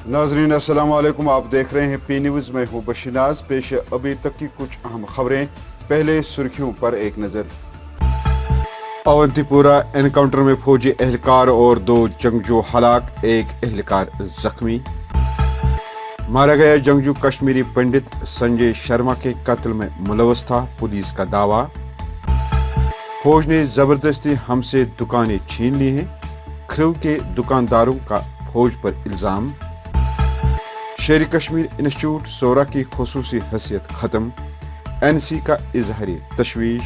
नाजरीन अस्सलाम वालेकुम, आप देख रहे हैं पी न्यूज़। मैं हूं बशीनाज। पेश है अभी तक की कुछ अहम खबरें। पहले सुर्खियों पर एक नजर। अवंतीपुरा एनकाउंटर में फौजी एहलकार और 2 जंगजू हलाक, 1 एहलकार जख्मी। मारा गया जंगजू कश्मीरी पंडित संजय शर्मा के कत्ल में मुलव्वस था, पुलिस का दावा। फौज ने जबरदस्ती हमसे दुकानें छीन ली हैं, ख्रू के दुकानदारों का फौज पर इल्जाम। शेर कश्मीर इंस्टीट्यूट सोरा की खुसूसी हैसियत खत्म, एनसी का इजहारी तशवीश।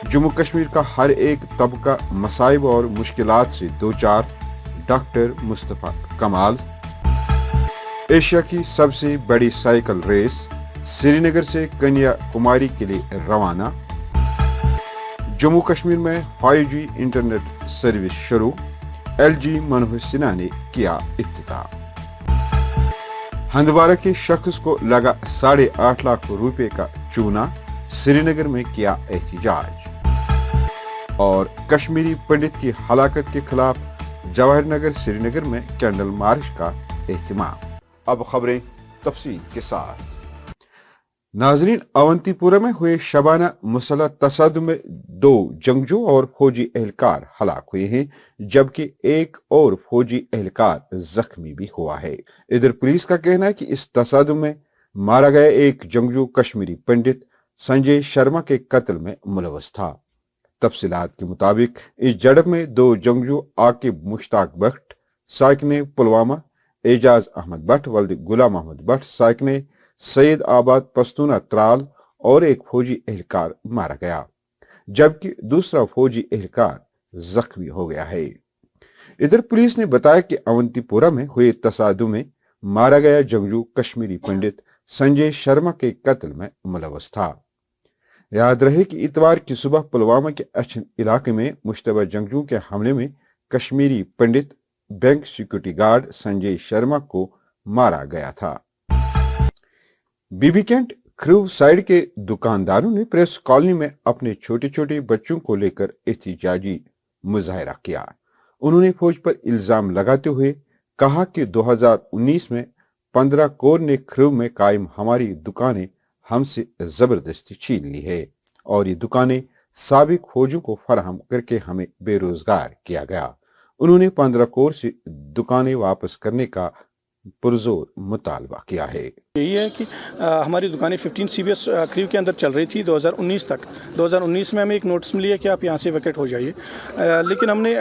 जम्मू कश्मीर का हर एक तबका मसाइब और मुश्किलात से दो चार, डॉक्टर मुस्तफा कमाल। एशिया की सबसे बड़ी साइकिल रेस श्रीनगर से कन्याकुमारी के लिए रवाना। जम्मू कश्मीर में 5G इंटरनेट सर्विस शुरू, LG मनोहर सिन्हा ने किया इफ्तिताह। हंदवारा के शख्स को लगा 8.5 लाख रुपए का चूना, श्रीनगर में किया एहतजाज। और कश्मीरी पंडित की हलाकत के खिलाफ जवाहर नगर श्रीनगर में कैंडल मार्च का एहतमाम। अब खबरें तफसील के साथ। नाजरीन, अवंतीपुरा में हुए शबाना मुसल्लह तसादुम में 2 जंगजू और फौजी एहलकार हलाक हुए हैं, जबकि 1 और फौजी एहलकार जख्मी भी हुआ है। इधर पुलिस का कहना है कि इस तसादुम में मारा गया 1 जंगजू कश्मीरी पंडित संजय शर्मा के कत्ल में मुलव्वस था। तफसीलात के मुताबिक इस झड़प में 2 जंगजू आकिब मुश्ताक भट्ट साइकने पुलवामा, एजाज अहमद भट्ट वल्द गुलाम अहमद भट्ट साइकने सैयद आबाद पश्तूना त्राल और 1 फौजी एहलकार मारा गया, जबकि दूसरा फौजी एहलकार जख्मी हो गया है। इधर पुलिस ने बताया कि अवंतीपुरा में हुए तसादुम में मारा गया जंगजू कश्मीरी पंडित संजय शर्मा के कत्ल में मुलव्वस था। याद रहे कि इतवार की सुबह पुलवामा के अछन इलाके में मुश्तबा जंगजू के हमले में Kashmiri Pandit bank security guard Sanjay Sharma को मारा गया था। बीबी कैंट ख्रू साइड के दुकानदारों ने प्रेस कॉलोनी में अपने छोटे छोटे बच्चों को लेकर एहतजाजी मुजाहरा किया। उन्होंने फौज पर इल्जाम लगाते हुए कहा कि 2019 में 15 कोर ने ख्रू में कायम हमारी दुकानें हमसे जबरदस्ती छीन ली है और ये दुकानें साबिक फौजों को फराहम करके हमें बेरोजगार किया गया। उन्होंने 15 कोर से दुकानें वापस करने का पुरजोर मुतालबा किया है। यही है कि हमारी दुकानें 15 CBS क्रीव के अंदर चल रही थी 2019 तक। 2019 में हमें एक नोटिस मिली है कि आप यहाँ से वैकेट हो जाइए, लेकिन हमने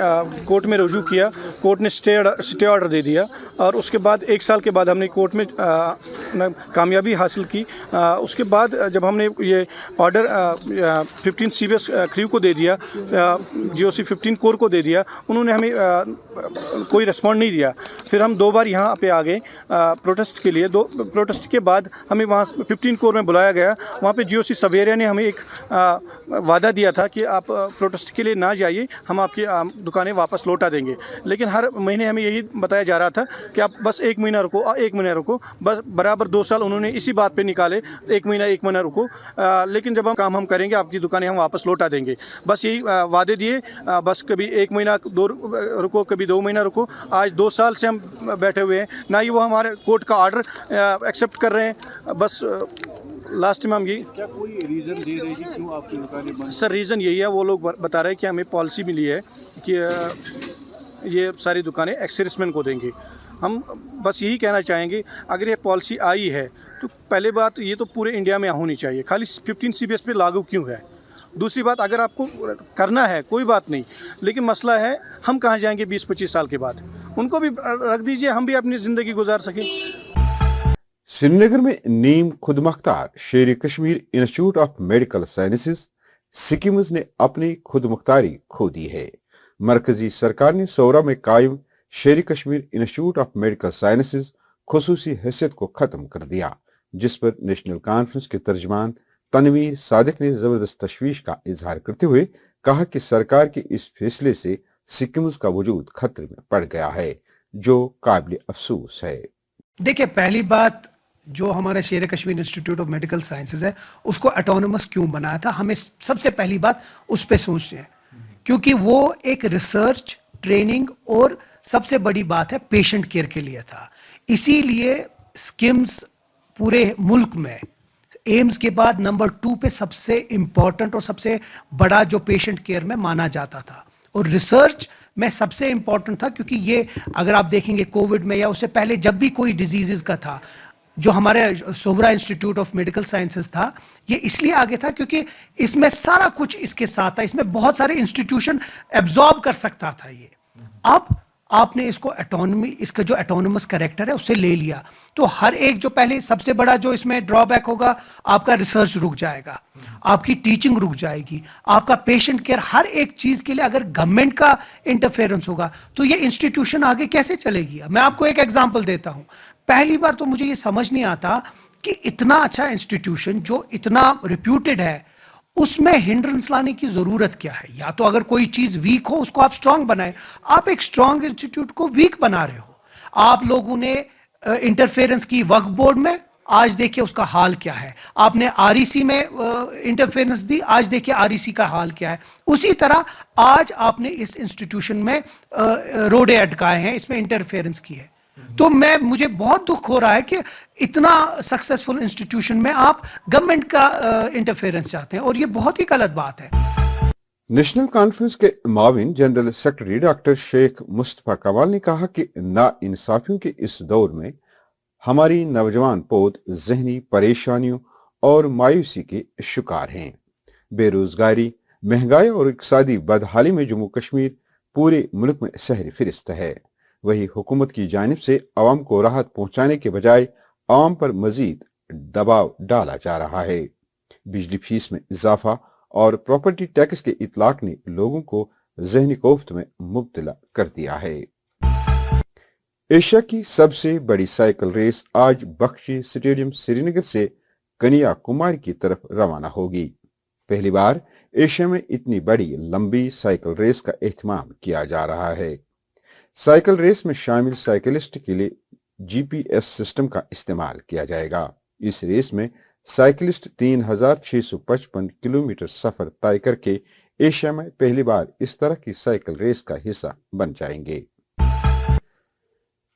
कोर्ट में रुजू किया, कोर्ट ने स्टे ऑर्डर दे दिया और उसके बाद 1 साल के बाद हमने कोर्ट में कामयाबी हासिल की। उसके बाद जब हमने ये ऑर्डर 15 CBS क्रीव को दे दिया, GOC 15 कोर को दे दिया, उन्होंने हमें कोई रिस्पॉन्ड नहीं दिया। फिर हम 2 बार यहाँ पे आ गए प्रोटेस्ट के लिए। प्रोटेस्ट के बाद हमें वहाँ 15 कोर में बुलाया गया। वहाँ पे GOC सवेरिया ने हमें एक वादा दिया था कि आप प्रोटेस्ट के लिए ना जाइए, हम आपकी दुकानें वापस लौटा देंगे। लेकिन हर महीने हमें यही बताया जा रहा था कि आप बस 1 महीना रुको, 1 महीना रुको। बस बराबर 2 साल उन्होंने इसी बात पे निकाले, 1 महीना रुको, लेकिन जब हम करेंगे आपकी दुकानें हम वापस लौटा देंगे। बस यही वादे दिए। बस कभी 1 महीना रुको, कभी 2 महीना रुको। आज 2 साल से हम बैठे हुए हैं, ना ही वो हमारे कोर्ट का ऑर्डर एक्सेप्ट कर रहे हैं। बस लास्ट में हम यही, क्या कोई रीज़न दे रहे हैं क्यों आपकी दुकानें बंद? सर रीज़न यही है, वो लोग बता रहे हैं कि हमें पॉलिसी मिली है कि ये सारी दुकानें एक्स-सर्विसमैन को देंगे। हम बस यही कहना चाहेंगे, अगर ये पॉलिसी आई है तो पहले बात ये तो पूरे इंडिया में होनी चाहिए, खाली 15 CBS पे लागू क्यों है? दूसरी बात, अगर आपको करना है कोई बात नहीं, लेकिन मसला है हम कहाँ जाएंगे 20-25 साल के बाद? उनको भी रख दीजिए, हम भी अपनी ज़िंदगी गुजार सकें। श्रीनगर में नीम खुद मुख्तार शेर Kashmir institute of medical sciences Sikkim's ने अपनी खुद मुख्तारी खो दी है। मरकजी सरकार ने सोरा में कायम Sher Kashmir institute of medical sciences खुसूसी हैसियत को खत्म कर दिया, जिस पर नेशनल कॉन्फ्रेंस के तर्जमान तनवीर सादिक ने जबरदस्त तशवीश का इजहार करते हुए कहा कि सरकार के इस फैसले से सिक्किम्स का वजूद खतरे में पड़ गया है, जो काबिल अफसोस है। देखिए, पहली बात, जो हमारा शेर Kashmir institute of medical sciences है उसको ऑटोनोमस क्यों बनाया था, हमें सबसे पहली बात उस पर सोचते हैं, क्योंकि वो एक रिसर्च, ट्रेनिंग और सबसे बड़ी बात है पेशेंट केयर के लिए था. इसीलिए स्किम्स पूरे मुल्क में एम्स के बाद नंबर 2 पे सबसे इम्पॉर्टेंट और सबसे बड़ा जो पेशेंट केयर में माना जाता था, और रिसर्च में सबसे इम्पॉर्टेंट था, क्योंकि ये अगर आप देखेंगे कोविड में या उससे पहले जब भी कोई डिजीज़ का था, जो हमारे Sohra institute of medical sciences था, ये इसलिए आगे था क्योंकि इसमें सारा कुछ इसके साथ था, इसमें बहुत सारे इंस्टीट्यूशन एब्जॉर्ब कर सकता था ये. अब आपने इसको ऑटोनॉमी, इसका जो ऑटोनोमस कैरेक्टर है उससे ले लिया, तो हर एक जो पहले सबसे बड़ा जो इसमें ड्रॉबैक होगा, आपका रिसर्च रुक जाएगा, आपकी टीचिंग रुक जाएगी, आपका पेशेंट केयर, हर एक चीज़ के लिए अगर गवर्नमेंट का इंटरफेरेंस होगा तो ये इंस्टीट्यूशन आगे कैसे चलेगी. मैं आपको एक एग्जांपल देता हूँ. पहली बार तो मुझे ये समझ नहीं आता कि इतना अच्छा इंस्टीट्यूशन जो इतना रिप्यूटेड है, उसमें हिंड्रेंस लाने की जरूरत क्या है. या तो अगर कोई चीज वीक हो उसको आप स्ट्रांग बनाए. आप एक स्ट्रांग इंस्टीट्यूट को वीक बना रहे हो. आप लोगों ने इंटरफेरेंस की वक्फ बोर्ड में, आज देखिए उसका हाल क्या है. आपने आरईसी में इंटरफेरेंस दी, आज देखिए आरईसी का हाल क्या है. उसी तरह आज आपने इस इंस्टीट्यूशन में रोडे अटकाए हैं, इसमें इंटरफेरेंस की है. तो मुझे बहुत दुख हो रहा है कि इतना सक्सेसफुल इंस्टीट्यूशन में आप गवर्नमेंट का इंटरफेरेंस चाहते हैं, और ये बहुत ही गलत बात है. नेशनल कॉन्फ्रेंस के माविन general secretary doctor Sheikh Mustafa Kamal ने कहा कि नाइंसाफियों के इस दौर में हमारी नौजवान पौध जहनी परेशानियों और मायूसी के शिकार हैं. बेरोजगारी, महंगाई और इक्तिसादी बदहाली में जम्मू कश्मीर पूरे मुल्क में सहरी फिरिस्त है. वही हुकूमत की जानिब से अवाम को राहत पहुंचाने के बजाय अवाम पर मजीद दबाव डाला जा रहा है. बिजली फीस में इजाफा और प्रॉपर्टी टैक्स के इतलाक ने लोगों को जहनी कोफ्त में मुब्तला कर दिया है. एशिया की सबसे बड़ी साइकिल रेस आज बख्शी स्टेडियम श्रीनगर से कन्याकुमारी की तरफ रवाना होगी. पहली बार एशिया में इतनी बड़ी लंबी साइकिल रेस का एहतमाम किया जा रहा है. साइकिल रेस में शामिल साइकिलिस्ट के लिए जीपीएस सिस्टम का इस्तेमाल किया जाएगा. इस रेस में साइकिलिस्ट 3655 किलोमीटर सफर तय करके एशिया में पहली बार इस तरह की साइकिल रेस का हिस्सा बन जाएंगे.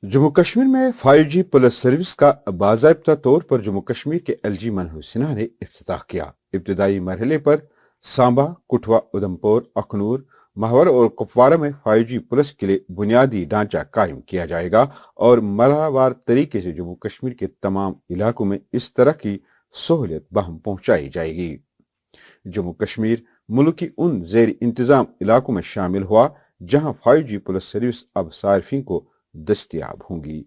जम्मू कश्मीर में 5G प्लस सर्विस का बाज़ाब्ता तौर पर जम्मू कश्मीर के एलजी मनोहर सिन्हा ने इफ्तिताह किया. इब्तदाई मरहले पर सांबा, कुठवा, उधमपुर, अखनूर, महावर और कुपवारा में 5G प्लस के लिए बुनियादी ढांचा कायम किया जाएगा और मरहलावार तरीके से जम्मू कश्मीर के तमाम इलाकों में इस तरह की सहूलियत बहम पहुंचाई जाएगी. जम्मू कश्मीर मुल्क की उन ज़ेर इंतजाम इलाकों में शामिल हुआ जहां 5G प्लस सर्विस अब सार्फिन को दस्तयाब होंगी.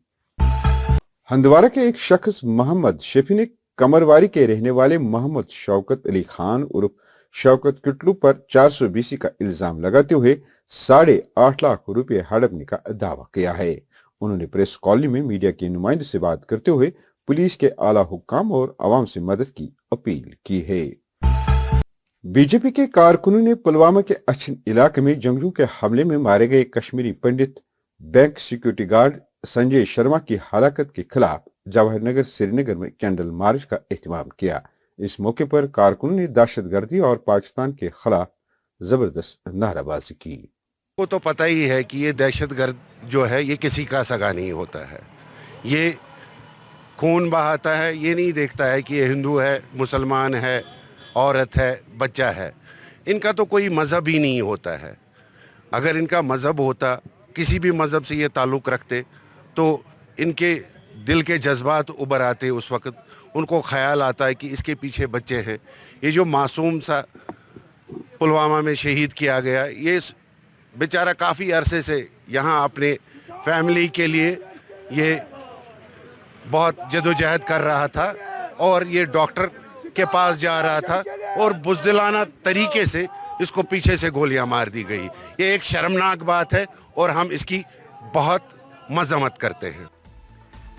हंदवारा के एक शख्स मोहम्मद शफी ने कमरवारी के रहने वाले मोहम्मद शौकत अली खान उर्फ शौकत किटलू पर 420 का इल्जाम लगाते हुए 8.5 लाख रुपए हड़पने का दावा किया है. उन्होंने प्रेस कॉलोनी में मीडिया के नुमाइंदे से बात करते हुए पुलिस के आला हुक्काम और आवाम से मदद की अपील की है. बीजेपी के कारकुनों ने पुलवामा के अच्छन इलाके में जंगजू के हमले में मारे गए Kashmiri Pandit bank security guard Sanjay Sharma की हलाकत के खिलाफ जवाहर नगर श्रीनगर में कैंडल मार्च का एहतमाम किया. इस मौके पर कारकुनों ने दहशतगर्दी और पाकिस्तान के खिलाफ जबरदस्त नाराबाजी की. वो तो पता ही है कि ये दहशतगर्द जो है ये किसी का सगा नहीं होता है. ये खून बहाता है, ये नहीं देखता है कि ये हिंदू है, मुसलमान है, औरत है, बच्चा है. इनका तो कोई मज़हब ही नहीं होता है. अगर इनका मज़हब होता, किसी भी मज़हब से ये ताल्लुक़ रखते तो इनके दिल के जज्बात उभर आते. उस वक्त उनको ख्याल आता है कि इसके पीछे बच्चे हैं. ये जो मासूम सा पुलवामा में शहीद किया गया, ये बेचारा काफ़ी अरसे से यहाँ अपने फैमिली के लिए ये बहुत जदोजहद कर रहा था और ये डॉक्टर के पास जा रहा था और बुज़दिलाना तरीके से इसको पीछे से गोलियां मार दी गई. ये एक शर्मनाक बात है और हम इसकी बहुत मजम्मत करते हैं.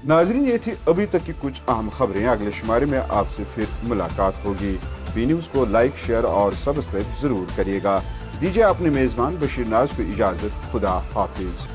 नाजरीन, ये थी अभी तक की कुछ अहम खबरें. अगले शुमारे में आपसे फिर मुलाकात होगी. बी न्यूज़ को लाइक, शेयर और सब्सक्राइब जरूर करिएगा. दीजिए अपने मेजबान बशीर नाज को इजाजत. खुदा हाफिज.